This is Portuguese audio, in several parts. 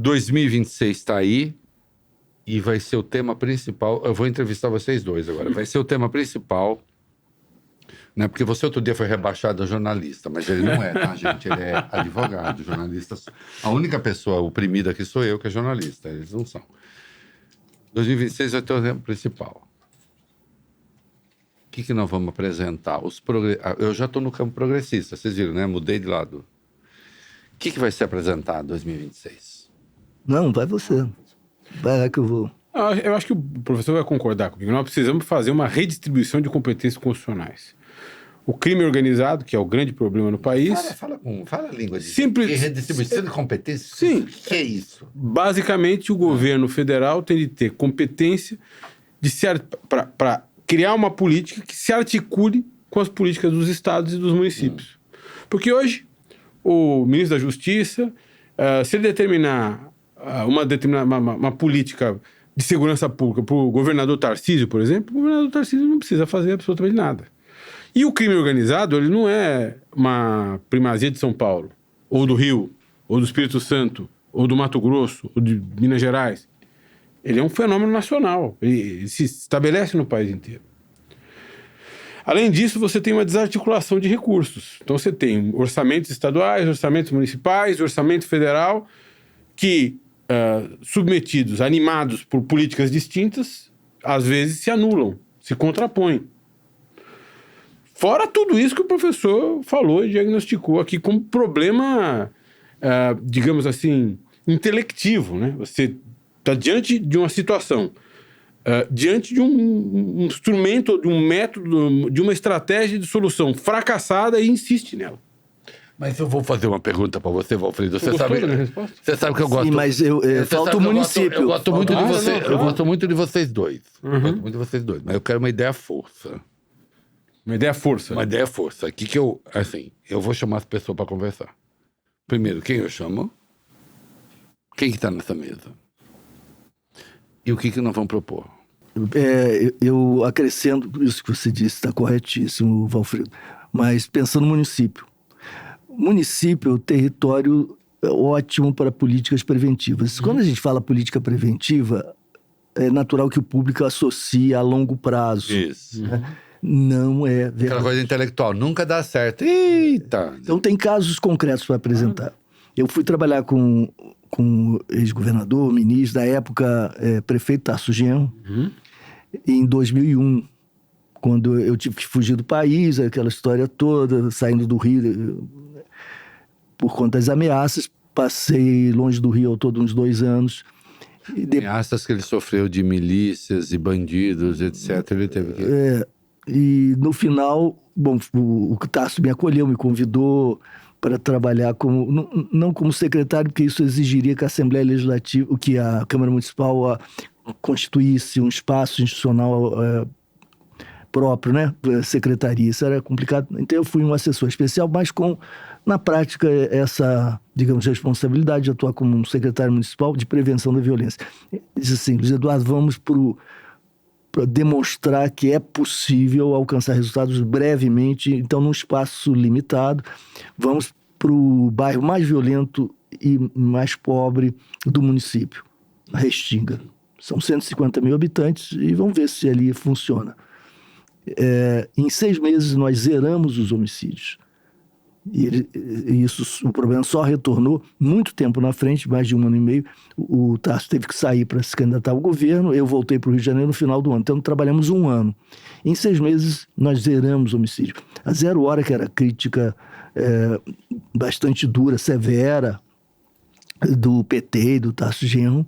2026 está aí e vai ser o tema principal. Eu vou entrevistar vocês dois agora. Vai ser o tema principal, né? Porque você outro dia foi rebaixado a jornalista, mas ele não é, tá, gente? Ele é advogado, jornalista. A única pessoa oprimida aqui sou eu, que é jornalista. Eles não são. 2026 vai ter o tema principal. O que nós vamos apresentar? Eu já estou no campo progressista, vocês viram, né? Mudei de lado. O que vai ser apresentado em 2026? Não, vai você. Vai lá que eu vou. Eu acho que o professor vai concordar comigo. Nós precisamos fazer uma redistribuição de competências constitucionais. O crime organizado, que é o grande problema no país... Fala a língua de... Simples... Redistribuição de competências? Sim. O que é isso? Basicamente, o governo federal tem de ter competência para criar uma política que se articule com as políticas dos estados e dos municípios. Porque hoje, o ministro da Justiça, se ele determinar uma política de segurança pública para o governador Tarcísio, por exemplo, o governador Tarcísio não precisa fazer absolutamente nada. E o crime organizado, ele não é uma primazia de São Paulo, ou do Rio, ou do Espírito Santo, ou do Mato Grosso, ou de Minas Gerais. Ele é um fenômeno nacional, ele se estabelece no país inteiro. Além disso, você tem uma desarticulação de recursos. Então você tem orçamentos estaduais, orçamentos municipais, orçamento federal, que, submetidos, animados por políticas distintas, às vezes se anulam, se contrapõem. Fora tudo isso que o professor falou e diagnosticou aqui como problema, digamos assim, intelectivo, né? Você está diante de uma situação, diante de um instrumento, de um método, de uma estratégia de solução fracassada e insiste nela. Mas eu vou fazer uma pergunta para você, Valfrido. Você sabe que eu gosto... Sim, mas falta o município. Eu gosto muito de você. Eu gosto muito de vocês dois. Eu gosto muito de vocês dois. Mas eu quero uma ideia força. Uma ideia força. Uma ideia força. Aqui que eu, assim, eu vou chamar as pessoas para conversar. Primeiro, quem eu chamo? Quem que está nessa mesa? E o que nós vamos propor? Eu acrescento isso que você disse, está corretíssimo, Valfrido. Mas pensando no município. Município é o território ótimo para políticas preventivas. Quando a gente fala política preventiva, é natural que o público associe a longo prazo. Isso. Né? Não é verdade. Aquela coisa intelectual, nunca dá certo. Eita! Então tem casos concretos para apresentar. Eu fui trabalhar com o ex-governador, ministro, da época, prefeito Tarso Genro, em 2001, quando eu tive que fugir do país, aquela história toda, saindo do Rio por conta das ameaças. Passei longe do Rio ao todo uns 2 anos. Ameaças que ele sofreu de milícias e bandidos, etc. Ele teve que... E no final, bom, o Tarso me acolheu, me convidou para trabalhar não como secretário, porque isso exigiria que a Assembleia Legislativa, que a Câmara Municipal constituísse um espaço institucional próprio, né? Secretaria, isso era complicado. Então eu fui um assessor especial, mas com, na prática, essa, digamos, responsabilidade de atuar como um secretário municipal de prevenção da violência. Disse assim, Luiz Eduardo, vamos para demonstrar que é possível alcançar resultados brevemente, então num espaço limitado. Vamos para o bairro mais violento e mais pobre do município, Restinga. São 150 mil habitantes e vamos ver se ali funciona. Em 6 meses nós zeramos os homicídios. O problema só retornou muito tempo na frente, mais de 1 ano e meio. O Tarso teve que sair para se candidatar ao governo, eu voltei para o Rio de Janeiro no final do ano, então trabalhamos 1 ano. Em 6 meses nós zeramos o homicídio. A Zero Hora, que era crítica bastante dura, severa, do PT e do Tarso Genro,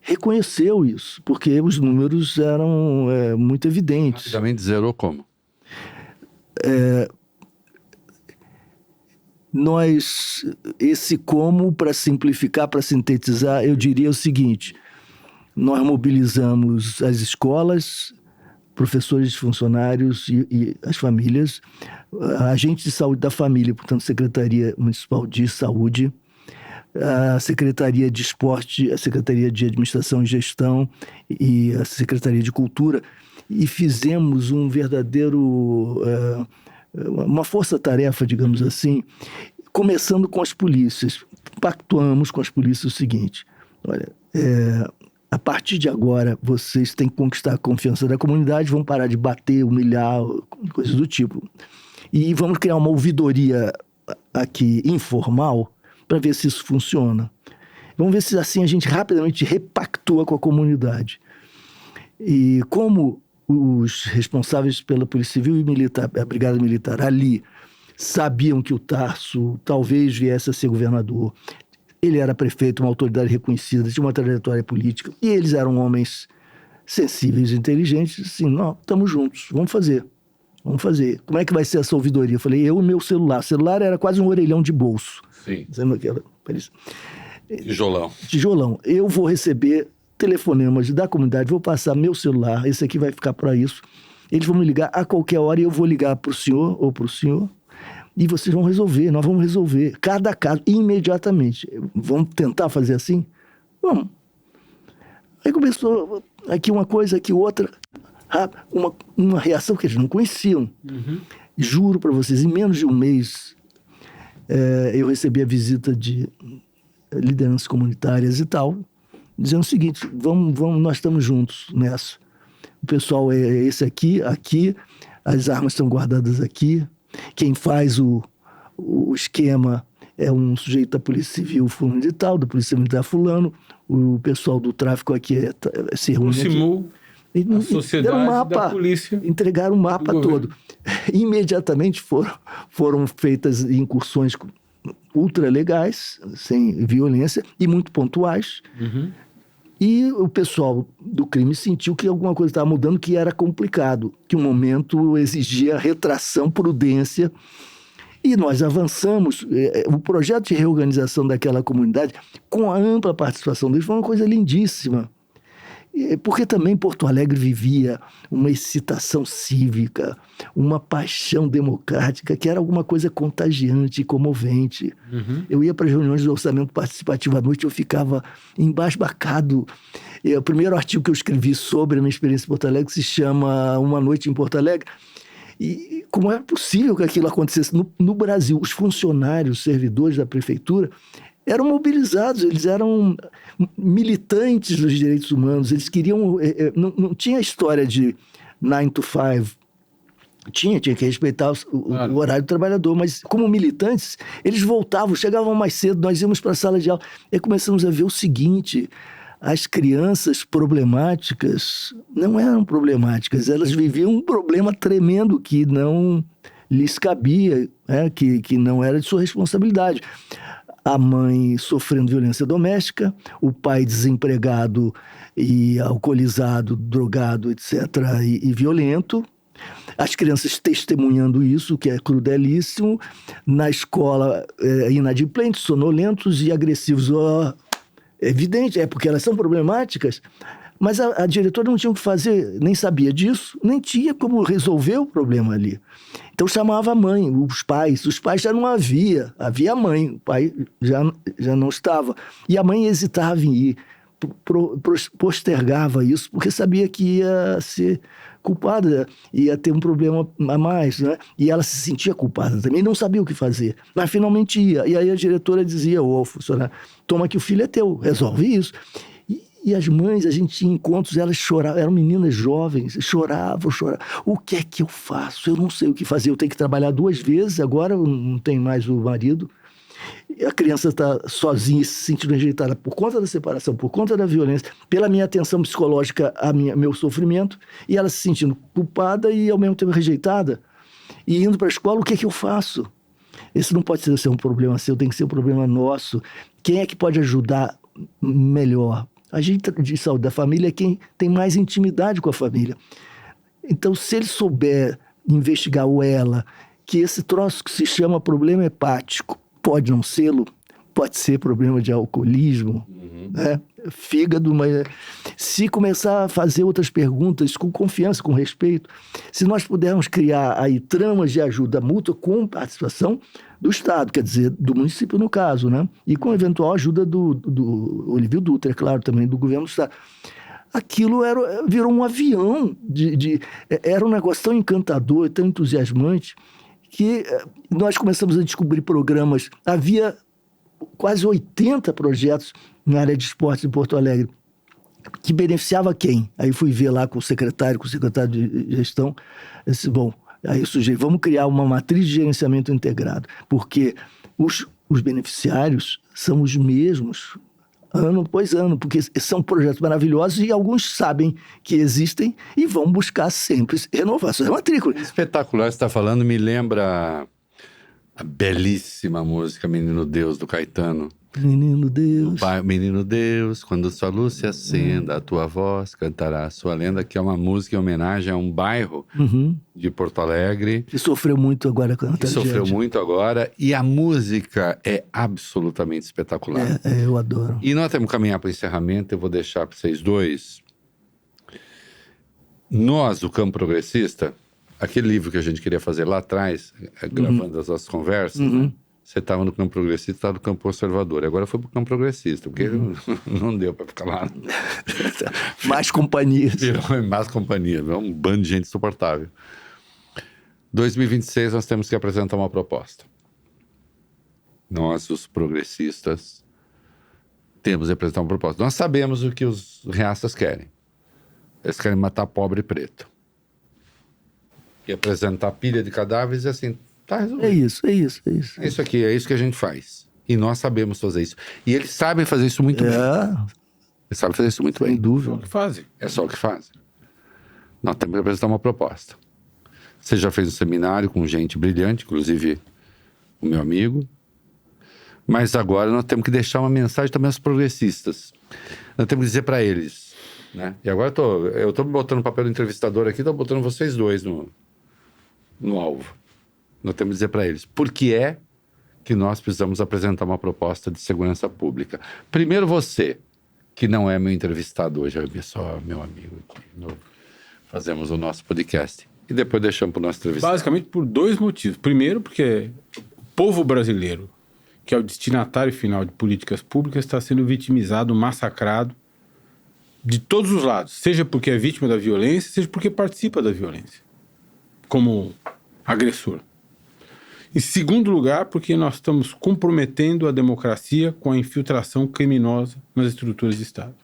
reconheceu isso, porque os números eram muito evidentes. Rapidamente zerou como? Esse como, para simplificar, para sintetizar, eu diria o seguinte: nós mobilizamos as escolas, professores, funcionários e as famílias, agentes de saúde da família, portanto, Secretaria Municipal de Saúde, a Secretaria de Esporte, a Secretaria de Administração e Gestão e a Secretaria de Cultura, e fizemos um verdadeiro... uma força-tarefa, digamos assim, começando com as polícias. Pactuamos com as polícias o seguinte: Olha, a partir de agora, vocês têm que conquistar a confiança da comunidade, vão parar de bater, humilhar, coisas do tipo. E vamos criar uma ouvidoria aqui informal para ver se isso funciona. Vamos ver se assim a gente rapidamente repactua com a comunidade. E como os responsáveis pela Polícia Civil e Militar, a Brigada Militar ali, sabiam que o Tarso talvez viesse a ser governador, ele era prefeito, uma autoridade reconhecida, tinha uma trajetória política, e eles eram homens sensíveis e inteligentes, assim, não, estamos juntos, vamos fazer. Como é que vai ser essa ouvidoria? Eu falei, eu e meu celular. O celular era quase um orelhão de bolso. Sim. Tijolão. Eu vou receber telefonemas da comunidade, vou passar meu celular, esse aqui vai ficar para isso. Eles vão me ligar a qualquer hora e eu vou ligar para o senhor ou para o senhor e vocês vão resolver, nós vamos resolver cada caso imediatamente. Vamos tentar fazer assim? Vamos. Aí começou aqui uma coisa, aqui outra, uma reação que eles não conheciam. Uhum. Juro para vocês, em menos de um mês, eu recebi a visita de lideranças comunitárias e tal, dizendo o seguinte, vamos, nós estamos juntos nessa. O pessoal é esse aqui, as armas estão guardadas aqui, quem faz o esquema é um sujeito da Polícia Civil fulano de tal, da Polícia Militar fulano, o pessoal do tráfico aqui se reúne aqui. A sociedade um mapa, da polícia. Entregaram o mapa todo. Imediatamente foram feitas incursões ultra legais, sem violência, e muito pontuais. Uhum. E o pessoal do crime sentiu que alguma coisa estava mudando, que era complicado, que o momento exigia retração, prudência. E nós avançamos. O projeto de reorganização daquela comunidade, com a ampla participação deles, foi uma coisa lindíssima. Porque também Porto Alegre vivia uma excitação cívica, uma paixão democrática, que era alguma coisa contagiante e comovente. Uhum. Eu ia para as reuniões do orçamento participativo à noite, eu ficava embasbacado. O primeiro artigo que eu escrevi sobre a minha experiência em Porto Alegre se chama Uma Noite em Porto Alegre. E como é possível que aquilo acontecesse no Brasil? Os funcionários, os servidores da prefeitura eram mobilizados, eles eram militantes dos direitos humanos, eles queriam... Não tinha história de 9 to 5, tinha que respeitar o horário do trabalhador, mas como militantes, eles voltavam, chegavam mais cedo, nós íamos para a sala de aula, e começamos a ver o seguinte: as crianças problemáticas não eram problemáticas, elas viviam um problema tremendo que não lhes cabia, que não era de sua responsabilidade. A mãe sofrendo violência doméstica, o pai desempregado e alcoolizado, drogado, etc., e violento. As crianças testemunhando isso, que é crudelíssimo. Na escola, inadimplentes, sonolentos e agressivos. É evidente, porque elas são problemáticas. Mas a diretora não tinha o que fazer, nem sabia disso, nem tinha como resolver o problema ali. Então chamava a mãe, os pais já não havia a mãe, o pai já não estava. E a mãe hesitava em ir, postergava isso, porque sabia que ia ser culpada, ia ter um problema a mais, né? E ela se sentia culpada também, não sabia o que fazer, mas finalmente ia. E aí a diretora dizia, funcionário, toma que o filho é teu, resolve isso. E as mães, a gente tinha encontros, elas choravam, eram meninas jovens, choravam. O que é que eu faço? Eu não sei o que fazer, eu tenho que trabalhar 2 vezes, agora eu não tenho mais o marido. E a criança está sozinha, se sentindo rejeitada por conta da separação, por conta da violência, pela minha atenção psicológica, meu sofrimento, e ela se sentindo culpada e ao mesmo tempo rejeitada. E indo para a escola, o que é que eu faço? Esse não pode ser um problema seu, tem que ser um problema nosso. Quem é que pode ajudar melhor? A gente de saúde da família é quem tem mais intimidade com a família. Então, se ele souber investigar ou ela, que esse troço que se chama problema hepático, pode não ser-lo, pode ser problema de alcoolismo, né? Fígado, mas se começar a fazer outras perguntas com confiança, com respeito, se nós pudermos criar aí tramas de ajuda mútua com participação do Estado, quer dizer, do município no caso, né? E com eventual ajuda do Olívio Dutra, é claro, também do governo do Estado. Aquilo virou um avião, era um negócio tão encantador, tão entusiasmante, que nós começamos a descobrir programas. Havia quase 80 projetos na área de esportes em Porto Alegre, que beneficiava quem? Aí fui ver lá com o secretário de gestão, eu disse, bom, aí eu sugeri, vamos criar uma matriz de gerenciamento integrado, porque os beneficiários são os mesmos ano após ano, porque são projetos maravilhosos e alguns sabem que existem e vão buscar sempre renovar suas matrículas. Espetacular, você está falando, me lembra a belíssima música Menino Deus, do Caetano. Menino Deus. Menino Deus, quando sua luz se acenda, a tua voz cantará a sua lenda, que é uma música em homenagem a um bairro de Porto Alegre. Que sofreu muito agora com a tragédia. Sofreu muito agora. E a música é absolutamente espetacular. Eu adoro. E nós temos que caminhar para o encerramento. Eu vou deixar para vocês dois. Nós, o Campo Progressista, aquele livro que a gente queria fazer lá atrás, gravando as nossas conversas, né? Você estava no Campo Progressista, estava no Campo Conservador. Agora foi para o Campo Progressista, porque não deu para ficar lá. Mais companhias. Mais companhia. É um bando de gente insuportável. 2026 nós temos que apresentar uma proposta. Nós, os progressistas, temos que apresentar uma proposta. Nós sabemos o que os reaças querem. Eles querem matar pobre e preto. E apresentar pilha de cadáveres e assim... Tá resolvido. É isso. É isso aqui, é isso que a gente faz. E nós sabemos fazer isso. E eles sabem fazer isso muito bem. Eles sabem fazer isso muito bem. Sem dúvida. É o que fazem. É só o que fazem. Nós temos que apresentar uma proposta. Você já fez um seminário com gente brilhante, inclusive o meu amigo. Mas agora nós temos que deixar uma mensagem também aos progressistas. Nós temos que dizer para eles, né? E agora eu estou botando o papel do entrevistador aqui, estou botando vocês dois no alvo. Nós temos que dizer para eles por que é que nós precisamos apresentar uma proposta de segurança pública. Primeiro você, que não é meu entrevistado hoje, é só meu amigo aqui. Fazemos o nosso podcast. E depois deixamos para o nosso entrevistado. Basicamente por dois motivos. Primeiro, porque o povo brasileiro, que é o destinatário final de políticas públicas, está sendo vitimizado, massacrado de todos os lados. Seja porque é vítima da violência, seja porque participa da violência. Como agressor. Em segundo lugar, porque nós estamos comprometendo a democracia com a infiltração criminosa nas estruturas de Estado.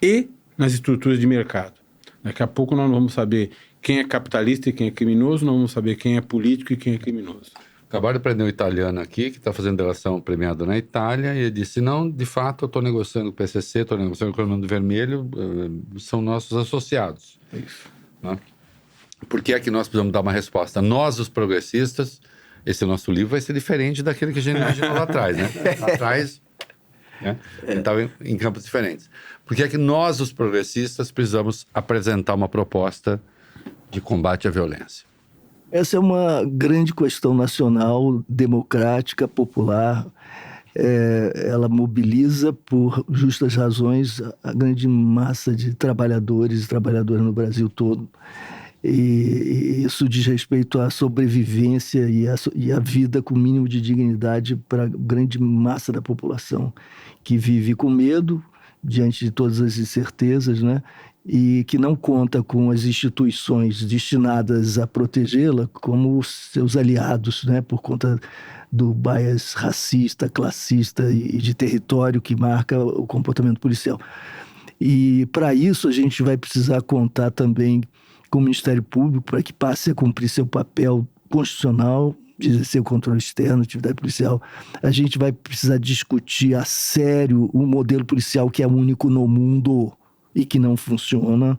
E nas estruturas de mercado. Daqui a pouco nós não vamos saber quem é capitalista e quem é criminoso, nós vamos saber quem é político e quem é criminoso. Acabaram de prender um italiano aqui, que está fazendo delação premiada na Itália, e ele disse, não, de fato, eu estou negociando com o PCC, estou negociando com o Comando Vermelho, são nossos associados. É isso. Né? Por que é que nós precisamos dar uma resposta? Nós, os progressistas, esse nosso livro vai ser diferente daquele que a gente imaginou lá atrás, né? Lá atrás, né? Ele estava em campos diferentes. Por que é que nós, os progressistas, precisamos apresentar uma proposta de combate à violência? Essa é uma grande questão nacional, democrática, popular. Ela mobiliza, por justas razões, a grande massa de trabalhadores e trabalhadoras no Brasil todo. E isso diz respeito à sobrevivência e à vida com o mínimo de dignidade para a grande massa da população que vive com medo diante de todas as incertezas, né? E que não conta com as instituições destinadas a protegê-la como seus aliados, né? Por conta do bias racista, classista e de território que marca o comportamento policial. E para isso a gente vai precisar contar também com o Ministério Público para que passe a cumprir seu papel constitucional de exercer o controle externo, atividade policial. A gente vai precisar discutir a sério o modelo policial que é único no mundo e que não funciona.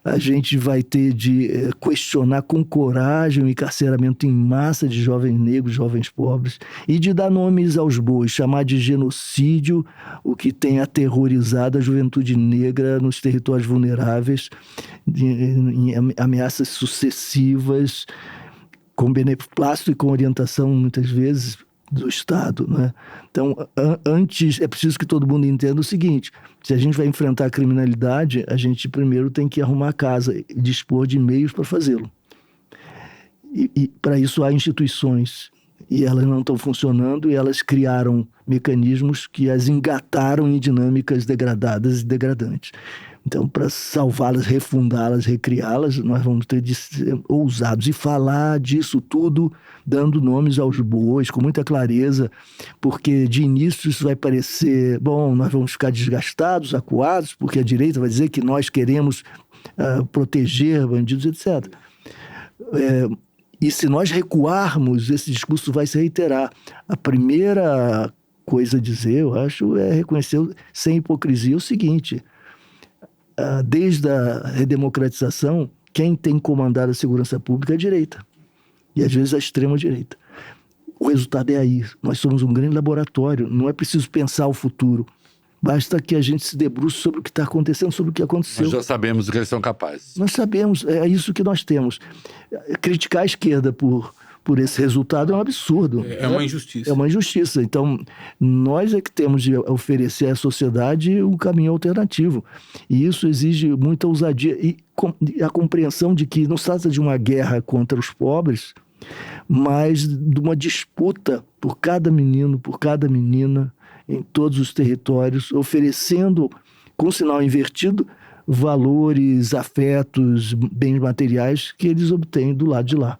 A gente vai ter de questionar com coragem o encarceramento em massa de jovens negros, jovens pobres, e de dar nomes aos bois, chamar de genocídio o que tem aterrorizado a juventude negra nos territórios vulneráveis, em ameaças sucessivas, com beneplácito e com orientação, muitas vezes, do Estado, né? Então, antes, é preciso que todo mundo entenda o seguinte: se a gente vai enfrentar a criminalidade, a gente primeiro tem que arrumar a casa e dispor de meios para fazê-lo. E para isso há instituições, e elas não estão funcionando, e elas criaram mecanismos que as engataram em dinâmicas degradadas e degradantes. Então, para salvá-las, refundá-las, recriá-las, nós vamos ter de ser ousados e falar disso tudo, dando nomes aos bois, com muita clareza, porque de início isso vai parecer, bom, nós vamos ficar desgastados, acuados, porque a direita vai dizer que nós queremos proteger bandidos, etc. E se nós recuarmos, esse discurso vai se reiterar. A primeira coisa a dizer, eu acho, é reconhecer, sem hipocrisia, o seguinte: desde a redemocratização, quem tem comandado a segurança pública é a direita. E às vezes a extrema-direita. O resultado é aí. Nós somos um grande laboratório. Não é preciso pensar o futuro. Basta que a gente se debruce sobre o que está acontecendo, sobre o que aconteceu. Nós já sabemos do que eles são capazes. Nós sabemos, é isso que nós temos. Criticar a esquerda por esse resultado é um absurdo. É uma injustiça. É uma injustiça. Então, nós é que temos de oferecer à sociedade um caminho alternativo. E isso exige muita ousadia e a compreensão de que não se trata de uma guerra contra os pobres, mas de uma disputa por cada menino, por cada menina, em todos os territórios, oferecendo, com sinal invertido, valores, afetos, bens materiais que eles obtêm do lado de lá.